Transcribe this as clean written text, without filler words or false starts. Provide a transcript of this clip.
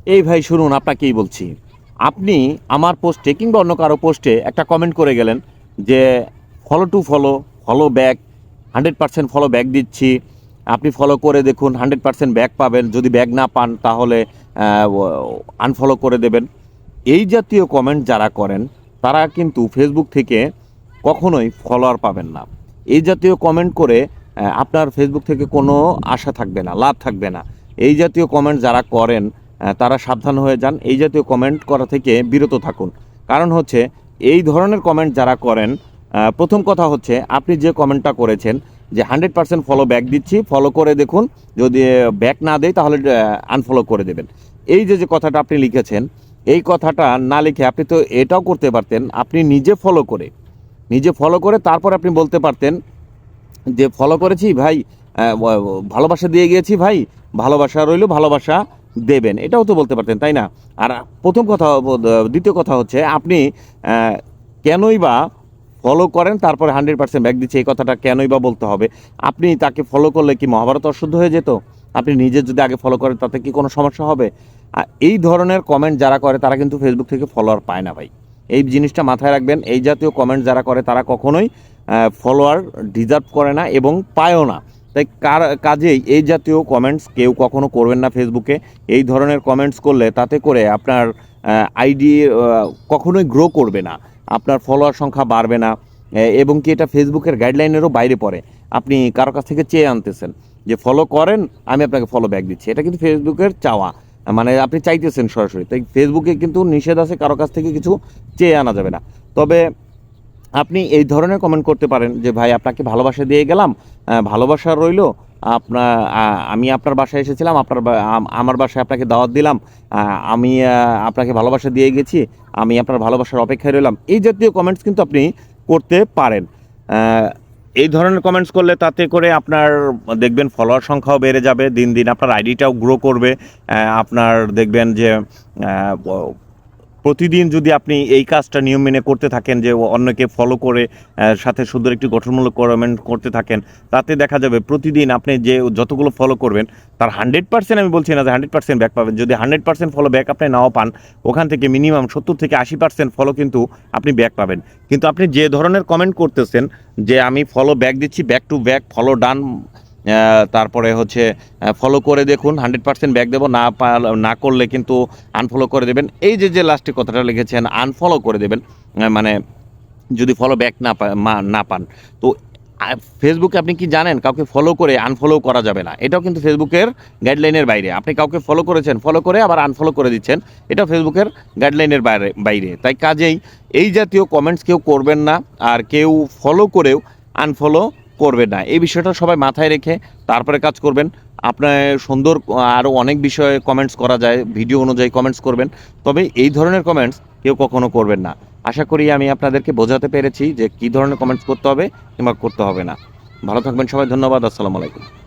এই ভাই শুনুন, আপনাকেই বলছি। আপনি আমার পোস্টে কিংবা অন্য কারো পোস্টে একটা কমেন্ট করে গেলেন যে follow to follow, follow back, 100% follow back দিচ্ছি, আপনি ফলো করে দেখুন 100% ব্যাক পাবেন, যদি ব্যাক না পান তাহলে আনফলো করে দেবেন। এই জাতীয় কমেন্ট যারা করেন তারা কিন্তু ফেসবুক থেকে কখনোই ফলোয়ার পাবেন না। এই জাতীয় কমেন্ট করে আপনার ফেসবুক থেকে কোনো আশা থাকবে না, লাভ থাকবে না। এই জাতীয় কমেন্ট যারা করেন তারা সাবধান হয়ে যান, এই জাতীয় কমেন্ট করা থেকে বিরত থাকুন। কারণ হচ্ছে এই ধরনের কমেন্ট যারা করেন, প্রথম কথা হচ্ছে আপনি যে কমেন্টটা করেছেন যে 100% ফলো ব্যাক দিচ্ছি, ফলো করে দেখুন, যদি ব্যাক না দেয় তাহলে আনফলো করে দেবেন। এই যে কথাটা আপনি লিখেছেন, এই কথাটা না লিখে আপনি তো এটাও করতে পারতেন, আপনি নিজে ফলো করে তারপর আপনি বলতে পারতেন যে ফলো করেছি ভাই, ভালোবাসা দিয়ে গিয়েছি ভাই, ভালোবাসা রইল, ভালোবাসা দেবেন, এটাও তো বলতে পারতেন, তাই না? আর প্রথম কথা, দ্বিতীয় কথা হচ্ছে আপনি কেনই বা ফলো করেন তারপরে 100% ব্যাক দিচ্ছে, এই কথাটা কেনই বা বলতে হবে? আপনি তাকে ফলো করলে কি মহাভারত অশুদ্ধ হয়ে যেত? আপনি নিজে যদি আগে ফলো করেন তাতে কি কোনো সমস্যা হবে? এই ধরনের কমেন্ট যারা করে তারা কিন্তু ফেসবুক থেকে ফলোয়ার পায় না ভাই। এই জিনিসটা মাথায় রাখবেন। এই জাতীয় কমেন্ট যারা করে তারা কখনোই ফলোয়ার ডিজার্ভ করে না এবং পায়ও না। তাই কাজেই এই জাতীয় কমেন্টস কেউ কখনো করবেন না ফেসবুকে। এই ধরনের কমেন্টস করলে তাতে করে আপনার আইডি কখনোই গ্রো করবে না, আপনার ফলোয়ার সংখ্যা বাড়বে না, এবং কি এটা ফেসবুকের গাইডলাইনেরও বাইরে পড়ে। আপনি কারো কাছ থেকে চেয়ে আনতেছেন যে ফলো করেন, আমি আপনাকে ফলো ব্যাক দিচ্ছি, এটা কিন্তু ফেসবুকের চাওয়া, মানে আপনি চাইতেছেন সরাসরি। তাই ফেসবুকে কিন্তু নিষেধ আছে, কারো কাছ থেকে কিছু চেয়ে আনা যাবে না। তবে আপনি এই ধরনের কমেন্ট করতে পারেন যে ভাই আপনাকে ভালোবাসা দিয়ে গেলাম, ভালোবাসা রইলো, আপনার আমি আপনার বাসায় এসেছিলাম, আমার বাসায় আপনাকে দাওয়াত দিলাম, আমি আপনাকে ভালোবাসা দিয়ে গেছি, আমি আপনার ভালোবাসার অপেক্ষায় রইলাম। এই জাতীয় কমেন্টস কিন্তু আপনি করতে পারেন। এই ধরনের কমেন্টস করলে তাতে করে আপনার দেখবেন ফলোয়ার সংখ্যাও বেড়ে যাবে, দিন দিন আপনার আইডিটাও গ্রো করবে। আপনার দেখবেন যে প্রতিদিন যদি আপনি এই কাজটা নিয়ম মেনে করতে থাকেন যে অন্যকে ফলো করে সাথে সুন্দর একটি গঠনমূলক কমেন্ট করতে থাকেন, তাতে দেখা যাবে প্রতিদিন আপনি যে যতগুলো ফলো করবেন তার 100%, আমি বলছি না যে 100% ব্যাক পাবেন, যদি 100% ফলো ব্যাক আপনি নাও পান, ওখান থেকে মিনিমাম 70 থেকে 80% ফলো কিন্তু আপনি ব্যাক পাবেন। কিন্তু আপনি যে ধরনের কমেন্ট করতেছেন যে আমি ফলো ব্যাক দিচ্ছি, ব্যাক টু ব্যাক, ফলো ডান, তারপরে হচ্ছে ফলো করে দেখুন 100% ব্যাক দেবো, না করলে কিন্তু আনফলো করে দেবেন। এই যে লাস্টে কথাটা লিখেছেন আনফলো করে দেবেন, মানে যদি ফলো ব্যাক না পান। তো ফেসবুকে আপনি কি জানেন কাউকে ফলো করে আনফলো করা যাবে না, এটাও কিন্তু ফেসবুকের গাইডলাইনের বাইরে। আপনি কাউকে ফলো করেছেন, ফলো করে আবার আনফলো করে দিচ্ছেন, এটাও ফেসবুকের গাইডলাইনের বাইরে। তাই কাজেই এই জাতীয় কমেন্টস কেউ করবেন না, আর কেউ ফলো করেও আনফলো করবেন না। এই বিষয়টা সবাই মাথায় রেখে তারপরে কাজ করবেন। আপনার সুন্দর আরও অনেক বিষয়ে কমেন্টস করা যায়, ভিডিও অনুযায়ী কমেন্টস করবেন, তবে এই ধরনের কমেন্টস কেউ কখনো করবেন না। আশা করি আমি আপনাদেরকে বোঝাতে পেরেছি যে কী ধরনের কমেন্টস করতে হবে কিংবা করতে হবে না। ভালো থাকবেন সবাই, ধন্যবাদ, আসসালামু আলাইকুম।